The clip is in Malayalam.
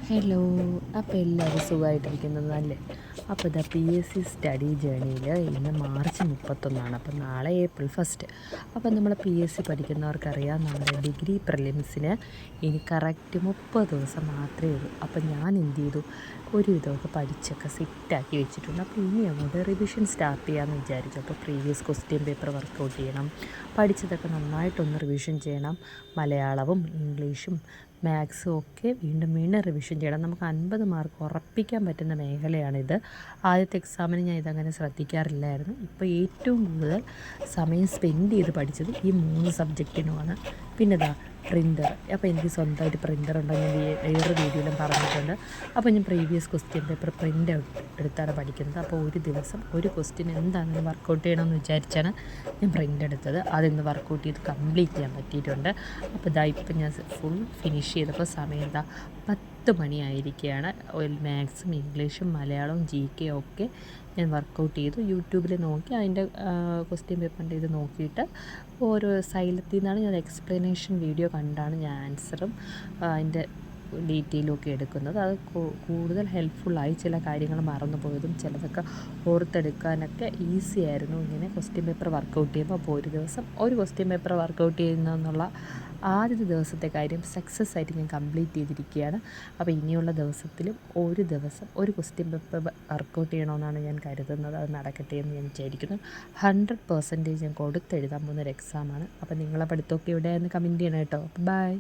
ഹലോ. അപ്പോൾ എല്ലാവരും സുഖമായിട്ടിരിക്കുന്നതല്ലേ? അപ്പോൾ ഇതാ PSC സ്റ്റഡി ജേണിയിൽ ഇന്ന് മാർച്ച് 31. അപ്പോൾ നാളെ ഏപ്രിൽ 1. അപ്പോൾ നമ്മൾ PSC പഠിക്കുന്നവർക്കറിയാം, നമ്മുടെ ഡിഗ്രി പ്രിലിംസിന് ഇനി കറക്റ്റ് 30 ദിവസം മാത്രമേ ഉള്ളൂ. അപ്പോൾ ഞാൻ എന്ത് ചെയ്തു, ഒരുവിധമൊക്കെ പഠിച്ചൊക്കെ സെറ്റാക്കി വെച്ചിട്ടുണ്ട്. അപ്പോൾ ഇനി അങ്ങോട്ട് റിവിഷൻ സ്റ്റാർട്ട് ചെയ്യാമെന്ന് വിചാരിച്ചു. അപ്പോൾ പ്രീവിയസ് ക്വസ്റ്റ്യൻ പേപ്പർ വർക്കൗട്ട് ചെയ്യണം, പഠിച്ചതൊക്കെ നന്നായിട്ടൊന്ന് റിവിഷൻ ചെയ്യണം. മലയാളവും ഇംഗ്ലീഷും മാത്സും ഒക്കെ വീണ്ടും വീണ്ടും റിവിഷൻ ചെയ്യണം. നമുക്ക് 50 മാർക്ക് ഉറപ്പിക്കാൻ പറ്റുന്ന മേഖലയാണിത്. ആദ്യത്തെ എക്സാമിന് ഞാൻ ഇതങ്ങനെ ശ്രദ്ധിക്കാറില്ലായിരുന്നു. ഇപ്പോൾ ഏറ്റവും കൂടുതൽ സമയം സ്പെൻഡ് ചെയ്ത് പഠിച്ചത് ഈ 3 സബ്ജക്റ്റിനുമാണ്. പിന്നെ പ്രിൻ്റർ. അപ്പോൾ എനിക്ക് സ്വന്തമായിട്ട് പ്രിൻ്റർ ഉണ്ടെന്ന് വേറൊരു വീഡിയോയിലും പറഞ്ഞിട്ടുണ്ട്. അപ്പോൾ ഞാൻ പ്രീവിയസ് ക്വസ്റ്റ്യൻ പേപ്പർ പ്രിൻ്റ് എടുത്താണ് പഠിക്കുന്നത്. അപ്പോൾ ഒരു ദിവസം ഒരു ക്വസ്റ്റ്യൻ എന്താണെന്ന് വർക്കൗട്ട് ചെയ്യണമെന്ന് വിചാരിച്ചാണ് ഞാൻ പ്രിൻ്റ് എടുത്തത്. അതിന്ന് വർക്കൗട്ട് ചെയ്ത് കംപ്ലീറ്റ് ചെയ്യാൻ പറ്റിയിട്ടുണ്ട്. അപ്പോൾ ഇപ്പം ഞാൻ ഫുൾ ഫിനിഷ് ചെയ്തപ്പോൾ സമയം 10 മണിയായിരിക്കുകയാണ്. മാത്സും ഇംഗ്ലീഷും മലയാളവും GK ഒക്കെ ഞാൻ വർക്കൗട്ട് ചെയ്തു. യൂട്യൂബിൽ നോക്കി അതിൻ്റെ ക്വസ്റ്റ്യൻ പേപ്പറിൻ്റെ ഇത് നോക്കിയിട്ട് ഓരോ സൈലത്തിൽ നിന്നാണ് ഞാൻ എക്സ്പ്ലനേഷൻ വീഡിയോ കണ്ടാണ് ഞാൻ ആൻസറും അതിൻ്റെ ഡീറ്റെയിലും ഒക്കെ എടുക്കുന്നത്. അത് കൂടുതൽ ഹെൽപ്ഫുള്ളായി. ചില കാര്യങ്ങൾ മറന്നു പോയതും ചിലതൊക്കെ ഓർത്തെടുക്കാനൊക്കെ ഈസി ആയിരുന്നു ഇങ്ങനെ ക്വസ്റ്റ്യൻ പേപ്പർ വർക്കൗട്ട് ചെയ്യുമ്പോൾ. അപ്പോൾ ഒരു ദിവസം ഒരു ക്വസ്റ്റ്യൻ പേപ്പർ വർക്കൗട്ട് ചെയ്യുന്നതെന്നുള്ള ആദ്യത്തെ ദിവസത്തെ കാര്യം സക്സസ് ആയിട്ട് ഞാൻ കംപ്ലീറ്റ് ചെയ്തിരിക്കുകയാണ്. അപ്പോൾ ഇനിയുള്ള ദിവസത്തിലും ഒരു ദിവസം ഒരു ക്വസ്റ്റ്യൻ പേപ്പർ വർക്കൗട്ട് ചെയ്യണമെന്നാണ് ഞാൻ കരുതുന്നത്. അത് നടക്കട്ടെ എന്ന് ഞാൻ വിചാരിക്കുന്നു. 100% ഞാൻ കൊടുത്തെഴുതാൻ പോകുന്നൊരു എക്സാമാണ്. അപ്പോൾ നിങ്ങളെ പഠിത്തമൊക്കെ എവിടെയാണെന്ന് കമൻറ്റ് ചെയ്യണം കേട്ടോ. ബൈ.